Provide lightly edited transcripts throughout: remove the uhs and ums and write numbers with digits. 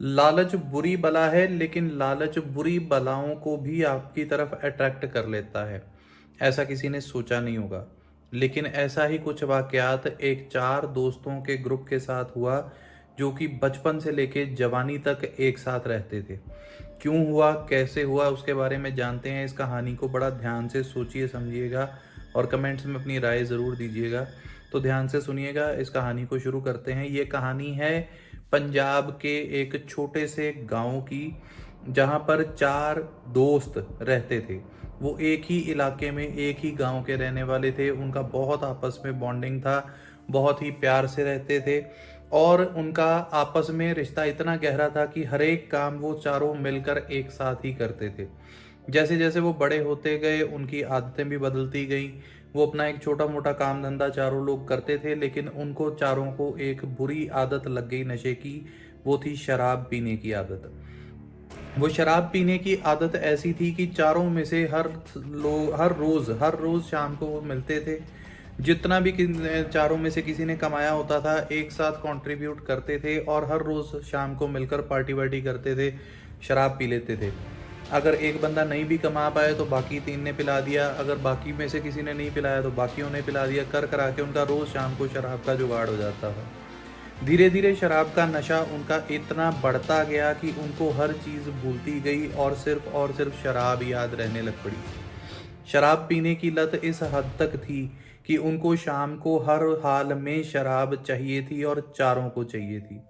लालच बुरी बला है, लेकिन लालच बुरी बलाओं को भी आपकी तरफ अट्रैक्ट कर लेता है। ऐसा किसी ने सोचा नहीं होगा, लेकिन ऐसा ही कुछ वाकयात एक 4 दोस्तों के ग्रुप के साथ हुआ, जो कि बचपन से लेके जवानी तक एक साथ रहते थे। क्यों हुआ, कैसे हुआ, उसके बारे में जानते हैं। इस कहानी को बड़ा ध्यान से सोचिए समझिएगा और कमेंट्स में अपनी राय ज़रूर दीजिएगा। तो ध्यान से सुनिएगा, इस कहानी को शुरू करते हैं। ये कहानी है पंजाब के एक छोटे से गांव की, जहां पर 4 दोस्त रहते थे। वो एक ही इलाके में, एक ही गांव के रहने वाले थे। उनका बहुत आपस में बॉन्डिंग था, बहुत ही प्यार से रहते थे और उनका आपस में रिश्ता इतना गहरा था कि हर एक काम वो चारों मिलकर एक साथ ही करते थे। जैसे जैसे वो बड़े होते गए, उनकी आदतें भी बदलती गईं। वो अपना एक छोटा मोटा काम धंधा चारों लोग करते थे, लेकिन उनको चारों को एक बुरी आदत लग गई नशे की। वो थी शराब पीने की आदत। वो शराब पीने की आदत ऐसी थी कि चारों में से हर रोज शाम को वो मिलते थे। जितना भी चारों में से किसी ने कमाया होता था, एक साथ कंट्रीब्यूट करते थे और हर रोज शाम को मिलकर पार्टी वार्टी करते थे, शराब पी लेते थे। अगर एक बंदा नहीं भी कमा पाए तो बाकी 3 ने पिला दिया, अगर बाकी में से किसी ने नहीं पिलाया तो बाकियों ने पिला दिया। कर करा के उनका रोज शाम को शराब का जुगाड़ हो जाता था। धीरे धीरे शराब का नशा उनका इतना बढ़ता गया कि उनको हर चीज़ भूलती गई और सिर्फ शराब याद रहने लग पड़ी। शराब पीने की लत इस हद तक थी कि उनको शाम को हर हाल में शराब चाहिए थी और चारों को चाहिए थी।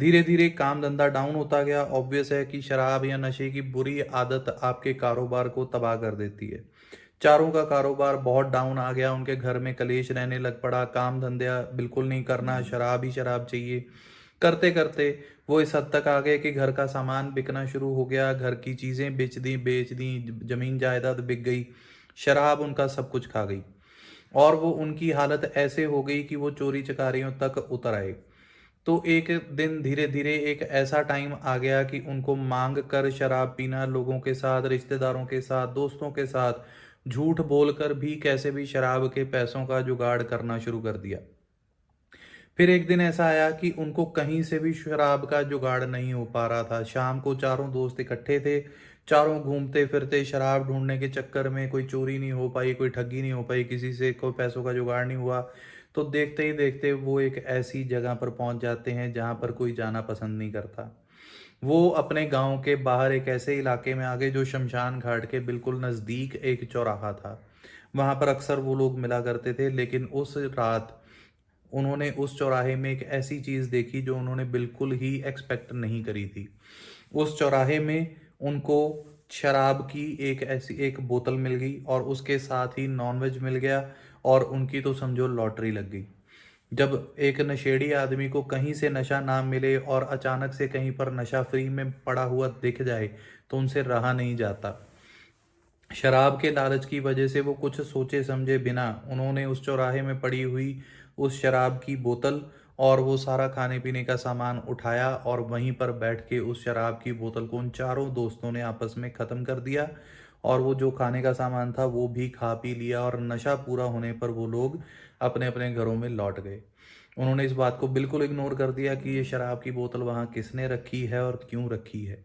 धीरे धीरे काम धंधा डाउन होता गया। ऑब्वियस है कि शराब या नशे की बुरी आदत आपके कारोबार को तबाह कर देती है। चारों का कारोबार बहुत डाउन आ गया। उनके घर में कलेश रहने लग पड़ा। काम धंधे बिल्कुल नहीं करना, शराब ही शराब चाहिए। करते करते वो इस हद तक आ गए कि घर का सामान बिकना शुरू हो गया। घर की चीज़ें बेच दी, जमीन जायदाद बिक गई। शराब उनका सब कुछ खा गई और वो उनकी हालत ऐसे हो गई कि वो चोरी चकारियों तक उतर आए। तो एक दिन धीरे धीरे एक ऐसा टाइम आ गया कि उनको मांग कर शराब पीना, लोगों के साथ, रिश्तेदारों के साथ, दोस्तों के साथ झूठ बोलकर भी कैसे भी शराब के पैसों का जुगाड़ करना शुरू कर दिया। फिर एक दिन ऐसा आया कि उनको कहीं से भी शराब का जुगाड़ नहीं हो पा रहा था। शाम को चारों दोस्त इकट्ठे थे, चारों घूमते फिरते शराब ढूंढने के चक्कर में कोई चोरी नहीं हो पाई, कोई ठगी नहीं हो पाई, किसी से कोई पैसों का जुगाड़ नहीं हुआ। तो देखते ही देखते वो एक ऐसी जगह पर पहुंच जाते हैं जहां पर कोई जाना पसंद नहीं करता। वो अपने गांव के बाहर एक ऐसे इलाके में आ गए जो शमशान घाट के बिल्कुल नज़दीक एक चौराहा था। वहां पर अक्सर वो लोग मिला करते थे, लेकिन उस रात उन्होंने उस चौराहे में एक ऐसी चीज़ देखी जो उन्होंने बिल्कुल ही एक्सपेक्ट नहीं करी थी। उस चौराहे में उनको शराब की एक ऐसी एक बोतल मिल गई और उसके साथ ही नॉनवेज मिल गया और उनकी तो समझो लॉटरी लग गई। जब एक नशेड़ी आदमी को कहीं से नशा ना मिले और अचानक से कहीं पर नशा फ्री में पड़ा हुआ दिख जाए तो उनसे रहा नहीं जाता। शराब के लालच की वजह से वो कुछ सोचे समझे बिना उन्होंने उस चौराहे में पड़ी हुई उस शराब की बोतल और वो सारा खाने पीने का सामान उठाया और वहीं पर बैठ के उस शराब की बोतल को उन चारों दोस्तों ने आपस में ख़त्म कर दिया। और वो जो खाने का सामान था वो भी खा पी लिया और नशा पूरा होने पर वो लोग अपने अपने घरों में लौट गए। उन्होंने इस बात को बिल्कुल इग्नोर कर दिया कि ये शराब की बोतल वहाँ किसने रखी है और क्यों रखी है।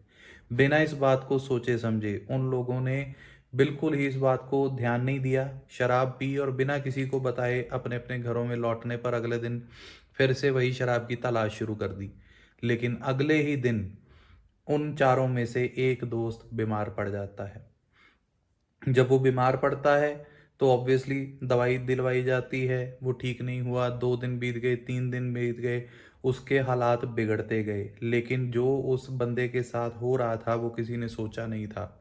बिना इस बात को सोचे समझे उन लोगों ने बिल्कुल ही इस बात को ध्यान नहीं दिया। शराब पी और बिना किसी को बताए अपने अपने घरों में लौटने पर अगले दिन फिर से वही शराब की तलाश शुरू कर दी। लेकिन अगले ही दिन उन चारों में से एक दोस्त बीमार पड़ जाता है। जब वो बीमार पड़ता है तो ऑब्वियसली दवाई दिलवाई जाती है, वो ठीक नहीं हुआ। 2 दिन बीत गए, 3 दिन बीत गए, उसके हालात बिगड़ते गए। लेकिन जो उस बंदे के साथ हो रहा था वो किसी ने सोचा नहीं था।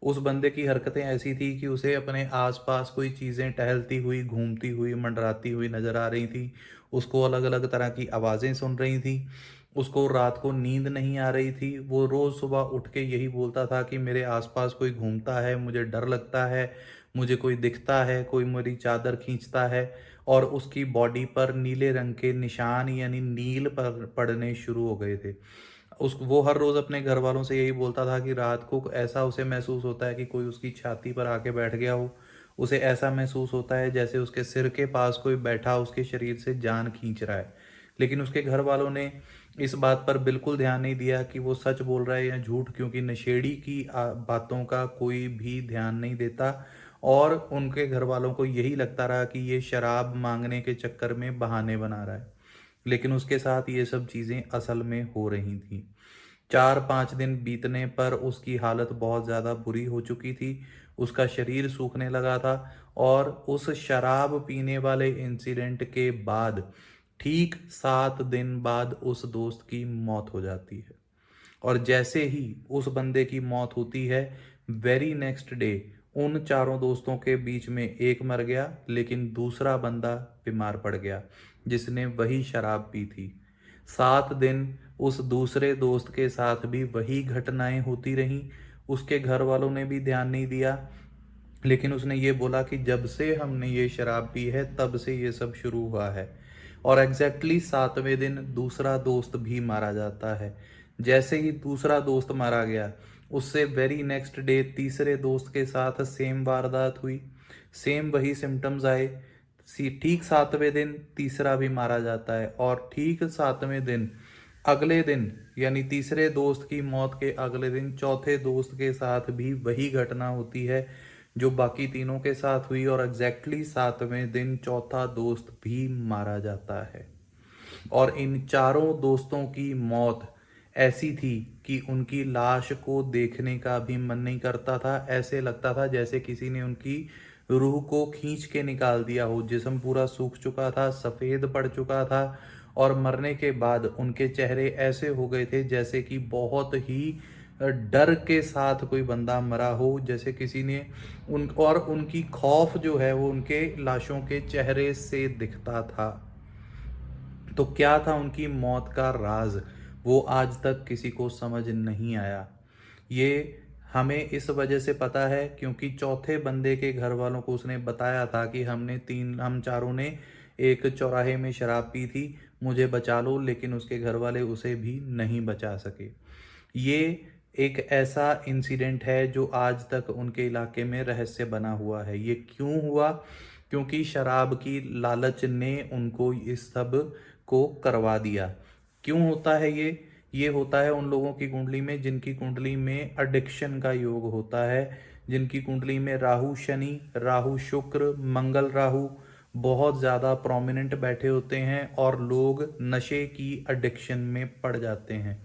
उस बंदे की हरकतें ऐसी थी कि उसे अपने आसपास कोई चीज़ें टहलती हुई, घूमती हुई, मंडराती हुई नजर आ रही थी। उसको अलग अलग तरह की आवाज़ें सुन रही थी। उसको रात को नींद नहीं आ रही थी। वो रोज़ सुबह उठ के यही बोलता था कि मेरे आसपास कोई घूमता है, मुझे डर लगता है, मुझे कोई दिखता है, कोई मेरी चादर खींचता है। और उसकी बॉडी पर नीले रंग के निशान यानी नील पर पड़ने शुरू हो गए थे। उस वो हर रोज़ अपने घर वालों से यही बोलता था कि रात को ऐसा उसे महसूस होता है कि कोई उसकी छाती पर आके बैठ गया हो। उसे ऐसा महसूस होता है जैसे उसके सिर के पास कोई बैठा उसके शरीर से जान खींच रहा है। लेकिन उसके घर वालों ने इस बात पर बिल्कुल ध्यान नहीं दिया कि वो सच बोल रहा है या झूठ, क्योंकि नशेड़ी की बातों का कोई भी ध्यान नहीं देता और उनके घर वालों को यही लगता रहा कि ये शराब मांगने के चक्कर में बहाने बना रहा है। लेकिन उसके साथ ये सब चीज़ें असल में हो रही थी। 4-5 दिन बीतने पर उसकी हालत बहुत ज़्यादा बुरी हो चुकी थी। उसका शरीर सूखने लगा था और उस शराब पीने वाले इंसिडेंट के बाद ठीक 7 दिन बाद उस दोस्त की मौत हो जाती है। और जैसे ही उस बंदे की मौत होती है, वेरी नेक्स्ट डे उन चारों दोस्तों के बीच में एक मर गया, लेकिन दूसरा बंदा बीमार पड़ गया जिसने वही शराब पी थी। 7 दिन उस दूसरे दोस्त के साथ भी वही घटनाएं होती रहीं। उसके घर वालों ने भी ध्यान नहीं दिया, लेकिन उसने ये बोला कि जब से हमने ये शराब पी है तब से ये सब शुरू हुआ है। और एग्जैक्टली 7वें दिन दूसरा दोस्त भी मारा जाता है। जैसे ही दूसरा दोस्त मारा गया, उससे वेरी नेक्स्ट डे तीसरे दोस्त के साथ सेम वारदात हुई, सेम वही सिम्टम्स आए। ठीक 7वें दिन तीसरा भी मारा जाता है और ठीक 7वें दिन अगले दिन, यानी तीसरे दोस्त की मौत के अगले दिन चौथे दोस्त के साथ भी वही घटना होती है जो बाकी तीनों के साथ हुई, और एग्जैक्टली 7वें दिन चौथा दोस्त भी मारा जाता है। और इन चारों दोस्तों की मौत ऐसी थी कि उनकी लाश को देखने का भी मन नहीं करता था। ऐसे लगता था जैसे किसी ने उनकी रूह को खींच के निकाल दिया हो। जिस्म पूरा सूख चुका था, सफ़ेद पड़ चुका था और मरने के बाद उनके चेहरे ऐसे हो गए थे जैसे कि बहुत ही डर के साथ कोई बंदा मरा हो, जैसे किसी ने उनकी खौफ जो है वो उनके लाशों के चेहरे से दिखता था। तो क्या था उनकी मौत का राज, वो आज तक किसी को समझ नहीं आया। ये हमें इस वजह से पता है क्योंकि चौथे बंदे के घर वालों को उसने बताया था कि हम चारों ने एक चौराहे में शराब पी थी, मुझे बचा लो, लेकिन उसके घर वाले उसे भी नहीं बचा सके। ये एक ऐसा इंसिडेंट है जो आज तक उनके इलाके में रहस्य बना हुआ है। ये क्यों हुआ? क्योंकि शराब की लालच ने उनको इस सब को करवा दिया। क्यों होता है ये होता है उन लोगों की कुंडली में जिनकी कुंडली में एडिक्शन का योग होता है, जिनकी कुंडली में राहु शनि, राहु शुक्र, मंगल राहु बहुत ज़्यादा प्रोमिनेंट बैठे होते हैं और लोग नशे की एडिक्शन में पड़ जाते हैं।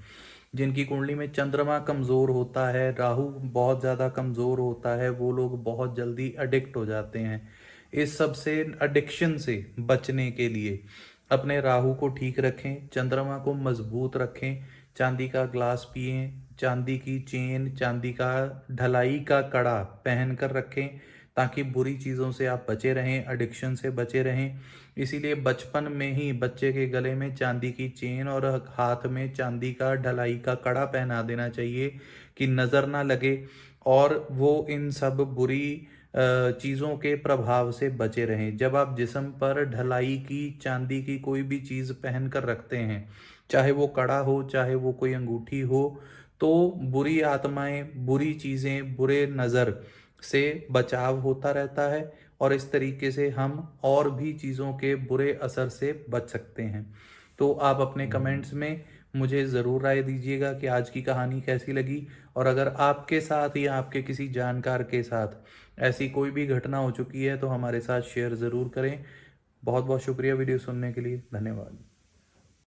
जिनकी कुंडली में चंद्रमा कमज़ोर होता है, राहु बहुत ज़्यादा कमज़ोर होता है, वो लोग बहुत जल्दी एडिक्ट हो जाते हैं। इस सब से, एडिक्शन से बचने के लिए अपने राहु को ठीक रखें, चंद्रमा को मजबूत रखें, चांदी का ग्लास पिएं, चांदी की चेन, चांदी का ढलाई का कड़ा पहन कर रखें ताकि बुरी चीज़ों से आप बचे रहें, एडिक्शन से बचे रहें। इसीलिए बचपन में ही बच्चे के गले में चांदी की चेन और हाथ में चांदी का ढलाई का कड़ा पहना देना चाहिए कि नज़र ना लगे और वो इन सब बुरी चीज़ों के प्रभाव से बचे रहें। जब आप जिस्म पर ढलाई की चांदी की कोई भी चीज़ पहन कर रखते हैं, चाहे वो कड़ा हो, चाहे वो कोई अंगूठी हो, तो बुरी आत्माएं, बुरी चीज़ें, बुरे नज़र से बचाव होता रहता है और इस तरीके से हम और भी चीज़ों के बुरे असर से बच सकते हैं। तो आप अपने कमेंट्स में मुझे ज़रूर राय दीजिएगा कि आज की कहानी कैसी लगी, और अगर आपके साथ या आपके किसी जानकार के साथ ऐसी कोई भी घटना हो चुकी है तो हमारे साथ शेयर ज़रूर करें। बहुत बहुत शुक्रिया वीडियो सुनने के लिए, धन्यवाद।